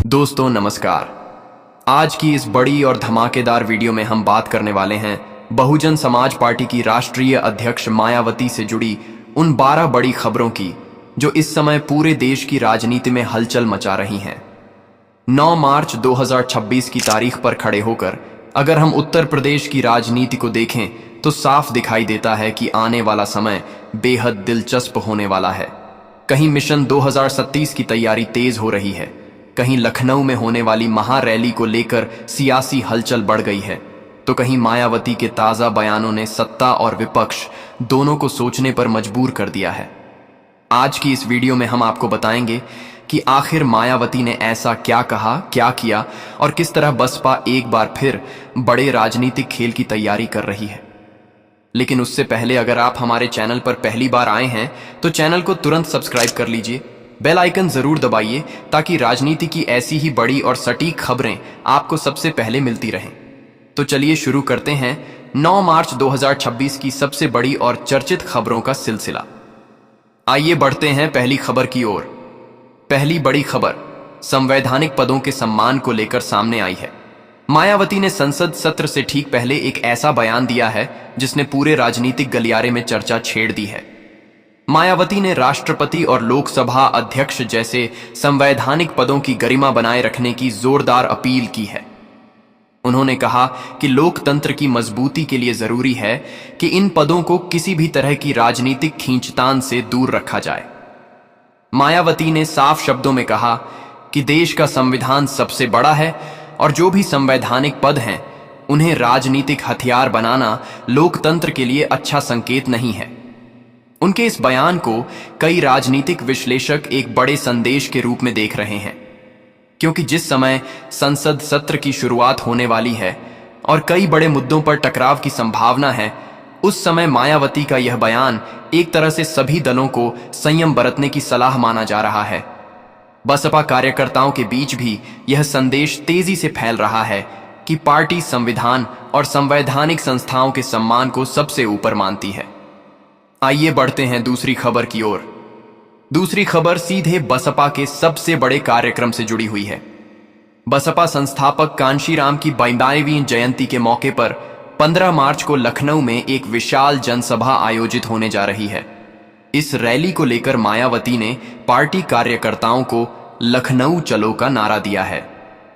दोस्तों नमस्कार। आज की इस बड़ी और धमाकेदार वीडियो में हम बात करने वाले हैं बहुजन समाज पार्टी की राष्ट्रीय अध्यक्ष मायावती से जुड़ी उन 12 बड़ी खबरों की जो इस समय पूरे देश की राजनीति में हलचल मचा रही हैं। 9 मार्च 2026 की तारीख पर खड़े होकर अगर हम उत्तर प्रदेश की राजनीति को देखें तो साफ दिखाई देता है कि आने वाला समय बेहद दिलचस्प होने वाला है। कहीं मिशन 2037 की तैयारी तेज हो रही है, कहीं लखनऊ में होने वाली महारैली को लेकर सियासी हलचल बढ़ गई है, तो कहीं मायावती के ताजा बयानों ने सत्ता और विपक्ष दोनों को सोचने पर मजबूर कर दिया है। आज की इस वीडियो में हम आपको बताएंगे कि आखिर मायावती ने ऐसा क्या कहा, क्या किया और किस तरह बसपा एक बार फिर बड़े राजनीतिक खेल की तैयारी कर रही है। लेकिन उससे पहले अगर आप हमारे चैनल पर पहली बार आए हैं तो चैनल को तुरंत सब्सक्राइब कर लीजिए, बेल आइकन जरूर दबाइए ताकि राजनीति की ऐसी ही बड़ी और सटीक खबरें आपको सबसे पहले मिलती रहें। तो चलिए शुरू करते हैं 9 मार्च 2026 की सबसे बड़ी और चर्चित खबरों का सिलसिला। आइए बढ़ते हैं पहली खबर की ओर। पहली बड़ी खबर संवैधानिक पदों के सम्मान को लेकर सामने आई है। मायावती ने संसद सत्र से ठीक पहले एक ऐसा बयान दिया है जिसने पूरे राजनीतिक गलियारे में चर्चा छेड़ दी है। मायावती ने राष्ट्रपति और लोकसभा अध्यक्ष जैसे संवैधानिक पदों की गरिमा बनाए रखने की जोरदार अपील की है। उन्होंने कहा कि लोकतंत्र की मजबूती के लिए जरूरी है कि इन पदों को किसी भी तरह की राजनीतिक खींचतान से दूर रखा जाए। मायावती ने साफ शब्दों में कहा कि देश का संविधान सबसे बड़ा है और जो भी संवैधानिक पद हैं उन्हें राजनीतिक हथियार बनाना लोकतंत्र के लिए अच्छा संकेत नहीं है। उनके इस बयान को कई राजनीतिक विश्लेषक एक बड़े संदेश के रूप में देख रहे हैं, क्योंकि जिस समय संसद सत्र की शुरुआत होने वाली है और कई बड़े मुद्दों पर टकराव की संभावना है, उस समय मायावती का यह बयान एक तरह से सभी दलों को संयम बरतने की सलाह माना जा रहा है। बसपा कार्यकर्ताओं के बीच भी यह संदेश तेजी से फैल रहा है कि पार्टी संविधान और संवैधानिक संस्थाओं के सम्मान को सबसे ऊपर मानती है। आइए बढ़ते हैं दूसरी खबर की ओर। दूसरी खबर सीधे बसपा के सबसे बड़े कार्यक्रम से जुड़ी हुई है। बसपा संस्थापक कांशीराम की 52वीं जयंती के मौके पर 15 मार्च को लखनऊ में एक विशाल जनसभा आयोजित होने जा रही है। इस रैली को लेकर मायावती ने पार्टी कार्यकर्ताओं को लखनऊ चलो का नारा दिया है।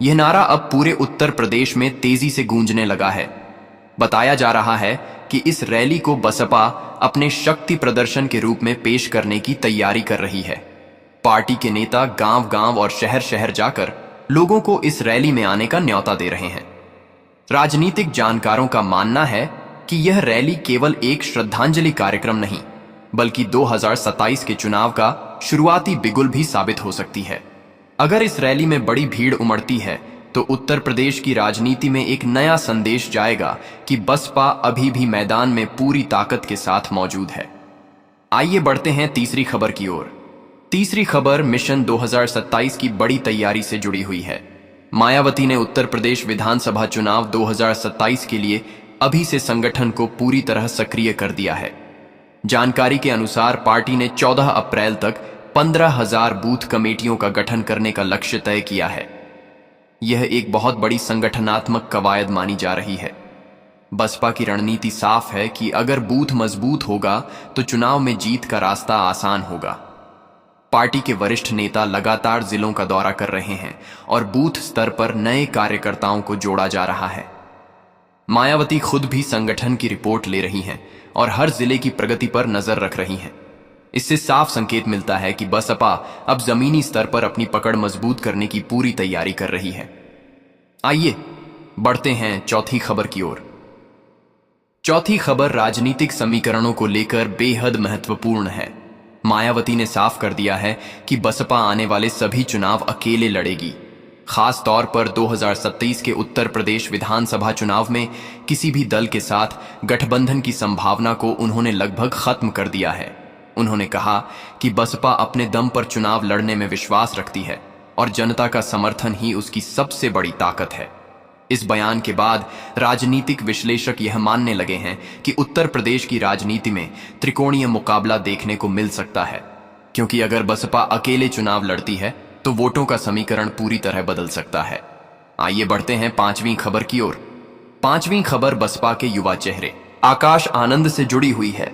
यह नारा अब पूरे उत्तर प्रदेश में तेजी से गूंजने लगा है। बताया जा रहा है कि इस रैली को बसपा अपने शक्ति प्रदर्शन के रूप में पेश करने की तैयारी कर रही है। पार्टी के नेता गांव-गांव और शहर-शहर जाकर लोगों को इस रैली में आने का न्योता दे रहे हैं। राजनीतिक जानकारों का मानना है कि यह रैली केवल एक श्रद्धांजलि कार्यक्रम नहीं, बल्कि 2027 के चुनाव का शुरुआती बिगुल भी साबित हो सकती है। अगर इस रैली में बड़ी भीड़ उमड़ती है तो उत्तर प्रदेश की राजनीति में एक नया संदेश जाएगा कि बसपा अभी भी मैदान में पूरी ताकत के साथ मौजूद है। आइए बढ़ते हैं तीसरी खबर की ओर। तीसरी खबर मिशन 2027 की बड़ी तैयारी से जुड़ी हुई है। मायावती ने उत्तर प्रदेश विधानसभा चुनाव 2027 के लिए अभी से संगठन को पूरी तरह सक्रिय कर दिया है। जानकारी के अनुसार पार्टी ने 14 अप्रैल तक 15,000 बूथ कमेटियों का गठन करने का लक्ष्य तय किया है। यह एक बहुत बड़ी संगठनात्मक कवायद मानी जा रही है। बसपा की रणनीति साफ है कि अगर बूथ मजबूत होगा तो चुनाव में जीत का रास्ता आसान होगा। पार्टी के वरिष्ठ नेता लगातार जिलों का दौरा कर रहे हैं और बूथ स्तर पर नए कार्यकर्ताओं को जोड़ा जा रहा है। मायावती खुद भी संगठन की रिपोर्ट ले रही हैं और हर जिले की प्रगति पर नजर रख रही हैं। इससे साफ संकेत मिलता है कि बसपा अब जमीनी स्तर पर अपनी पकड़ मजबूत करने की पूरी तैयारी कर रही है। आइए बढ़ते हैं चौथी खबर की ओर। चौथी खबर राजनीतिक समीकरणों को लेकर बेहद महत्वपूर्ण है। मायावती ने साफ कर दिया है कि बसपा आने वाले सभी चुनाव अकेले लड़ेगी। खास तौर पर 2027 के उत्तर प्रदेश विधानसभा चुनाव में किसी भी दल के साथ गठबंधन की संभावना को उन्होंने लगभग खत्म कर दिया है। उन्होंने कहा कि बसपा अपने दम पर चुनाव लड़ने में विश्वास रखती है और जनता का समर्थन ही उसकी सबसे बड़ी ताकत है। इस बयान के बाद राजनीतिक विश्लेषक यह मानने लगे हैं कि उत्तर प्रदेश की राजनीति में त्रिकोणीय मुकाबला देखने को मिल सकता है, क्योंकि अगर बसपा अकेले चुनाव लड़ती है तो वोटों का समीकरण पूरी तरह बदल सकता है। आइए बढ़ते हैं पांचवीं खबर की ओर। पांचवीं खबर बसपा के युवा चेहरे आकाश आनंद से जुड़ी हुई है।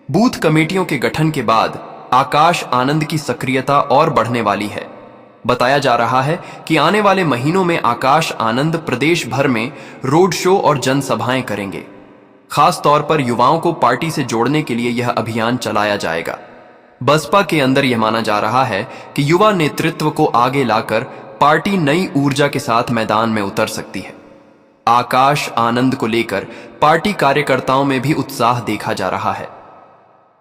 बूथ कमेटियों के गठन के बाद आकाश आनंद की सक्रियता और बढ़ने वाली है। बताया जा रहा है कि आने वाले महीनों में आकाश आनंद प्रदेश भर में रोड शो और जनसभाएं करेंगे। खास तौर पर युवाओं को पार्टी से जोड़ने के लिए यह अभियान चलाया जाएगा। बसपा के अंदर यह माना जा रहा है कि युवा नेतृत्व को आगे लाकर पार्टी नई ऊर्जा के साथ मैदान में उतर सकती है। आकाश आनंद को लेकर पार्टी कार्यकर्ताओं में भी उत्साह देखा जा रहा है।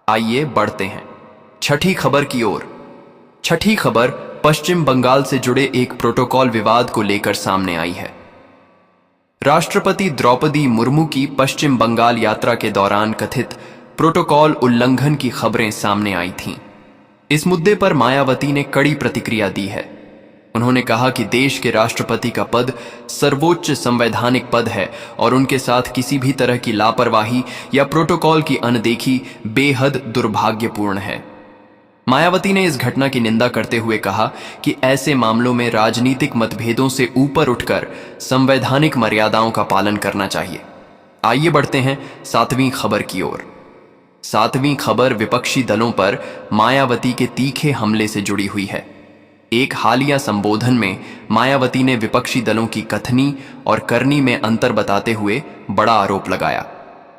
आइए बढ़ते हैं छठी खबर की ओर। छठी खबर पश्चिम बंगाल से जुड़े एक प्रोटोकॉल विवाद को लेकर सामने आई है। राष्ट्रपति द्रौपदी मुर्मू की पश्चिम बंगाल यात्रा के दौरान कथित प्रोटोकॉल उल्लंघन की खबरें सामने आई थीं। इस मुद्दे पर मायावती ने कड़ी प्रतिक्रिया दी है। उन्होंने कहा कि देश के राष्ट्रपति का पद सर्वोच्च संवैधानिक पद है और उनके साथ किसी भी तरह की लापरवाही या प्रोटोकॉल की अनदेखी बेहद दुर्भाग्यपूर्ण है। मायावती ने इस घटना की निंदा करते हुए कहा कि ऐसे मामलों में राजनीतिक मतभेदों से ऊपर उठकर संवैधानिक मर्यादाओं का पालन करना चाहिए। आइए बढ़ते हैं सातवीं खबर की ओर। सातवीं खबर विपक्षी दलों पर मायावती के तीखे हमले से जुड़ी हुई है। एक हालिया संबोधन में मायावती ने विपक्षी दलों की कथनी और करनी में अंतर बताते हुए बड़ा आरोप लगाया।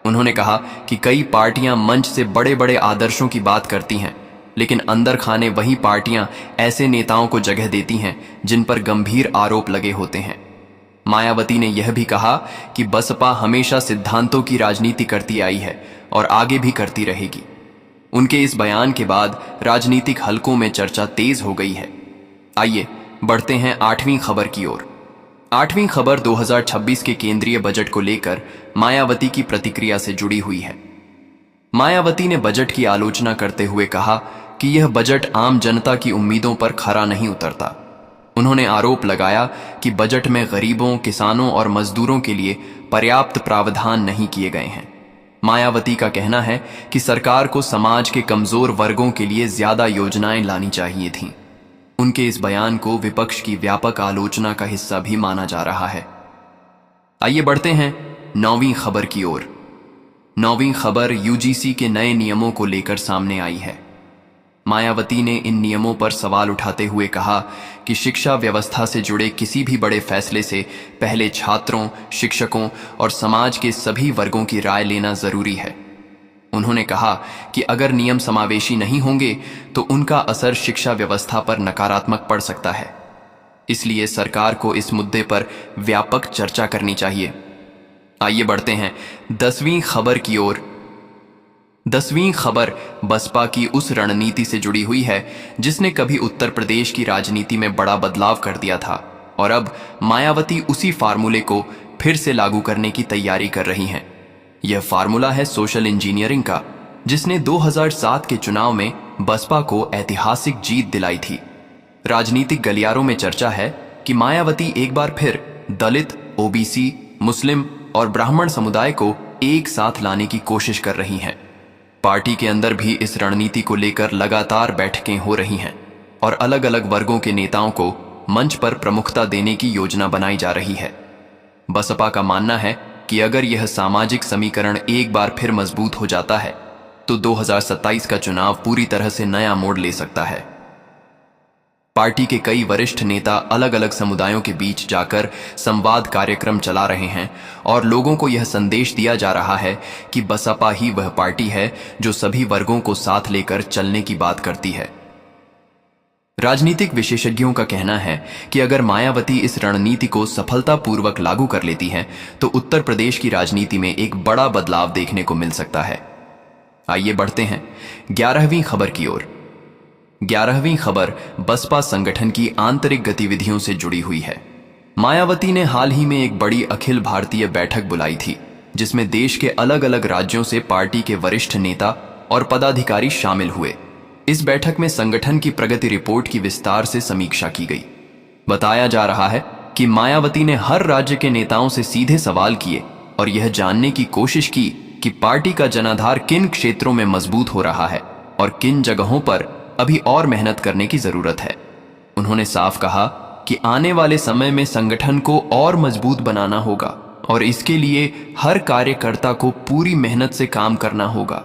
उन्होंने कहा कि कई पार्टियां मंच से बड़े बड़े आदर्शों की बात करती हैं, लेकिन अंदर खाने वही पार्टियां ऐसे नेताओं को जगह देती हैं जिन पर गंभीर आरोप लगे होते हैं। मायावती ने यह भी कहा कि बसपा हमेशा सिद्धांतों की राजनीति करती आई है और आगे भी करती रहेगी। उनके इस बयान के बाद राजनीतिक हलकों में चर्चा तेज हो गई है। आइए बढ़ते हैं आठवीं खबर की ओर। आठवीं खबर 2026 के केंद्रीय बजट को लेकर मायावती की प्रतिक्रिया से जुड़ी हुई है। मायावती ने बजट की आलोचना करते हुए कहा कि यह बजट आम जनता की उम्मीदों पर खरा नहीं उतरता। उन्होंने आरोप लगाया कि बजट में गरीबों, किसानों और मजदूरों के लिए पर्याप्त प्रावधान नहीं किए गए हैं। मायावती का कहना है कि सरकार को समाज के कमजोर वर्गों के लिए ज्यादा योजनाएं लानी चाहिए थीं। उनके इस बयान को विपक्ष की व्यापक आलोचना का हिस्सा भी माना जा रहा है। आइए बढ़ते हैं नौवीं खबर की ओर। नौवीं खबर यूजीसी के नए नियमों को लेकर सामने आई है। मायावती ने इन नियमों पर सवाल उठाते हुए कहा कि शिक्षा व्यवस्था से जुड़े किसी भी बड़े फैसले से पहले छात्रों, शिक्षकों और समाज के सभी वर्गों की राय लेना जरूरी है। उन्होंने कहा कि अगर नियम समावेशी नहीं होंगे तो उनका असर शिक्षा व्यवस्था पर नकारात्मक पड़ सकता है। इसलिए सरकार को इस मुद्दे पर व्यापक चर्चा करनी चाहिए। आइए बढ़ते हैं 10वीं खबर की ओर। 10वीं खबर बसपा की उस रणनीति से जुड़ी हुई है जिसने कभी उत्तर प्रदेश की राजनीति में बड़ा बदलाव कर दिया था और अब मायावती उसी फार्मूले को फिर से लागू करने की तैयारी कर रही हैं। यह फार्मूला है सोशल इंजीनियरिंग का, जिसने 2007 के चुनाव में बसपा को ऐतिहासिक जीत दिलाई थी। राजनीतिक गलियारों में चर्चा है कि मायावती एक बार फिर दलित, ओबीसी, मुस्लिम और ब्राह्मण समुदाय को एक साथ लाने की कोशिश कर रही हैं। पार्टी के अंदर भी इस रणनीति को लेकर लगातार बैठकें हो रही हैं और अलग अलग वर्गों के नेताओं को मंच पर प्रमुखता देने की योजना बनाई जा रही है। बसपा का मानना है कि अगर यह सामाजिक समीकरण एक बार फिर मजबूत हो जाता है तो 2027 का चुनाव पूरी तरह से नया मोड़ ले सकता है। पार्टी के कई वरिष्ठ नेता अलग अलग समुदायों के बीच जाकर संवाद कार्यक्रम चला रहे हैं और लोगों को यह संदेश दिया जा रहा है कि बसपा ही वह पार्टी है जो सभी वर्गों को साथ लेकर चलने की बात करती है। राजनीतिक विशेषज्ञों का कहना है कि अगर मायावती इस रणनीति को सफलतापूर्वक लागू कर लेती हैं तो उत्तर प्रदेश की राजनीति में एक बड़ा बदलाव देखने को मिल सकता है। आइए बढ़ते हैं 11वीं खबर की ओर। 11वीं खबर बसपा संगठन की आंतरिक गतिविधियों से जुड़ी हुई है। मायावती ने हाल ही में एक बड़ी अखिल भारतीय बैठक बुलाई थी जिसमें देश के अलग अलग राज्यों से पार्टी के वरिष्ठ नेता और पदाधिकारी शामिल हुए। इस बैठक में संगठन की प्रगति रिपोर्ट की विस्तार से समीक्षा की गई। बताया जा रहा है कि मायावती ने हर राज्य के नेताओं से सीधे सवाल किए और यह जानने की कोशिश की कि पार्टी का जनाधार किन क्षेत्रों में मजबूत हो रहा है और किन जगहों पर अभी और मेहनत करने की जरूरत है। उन्होंने साफ कहा कि आने वाले समय में संगठन को और मजबूत बनाना होगा और इसके लिए हर कार्यकर्ता को पूरी मेहनत से काम करना होगा।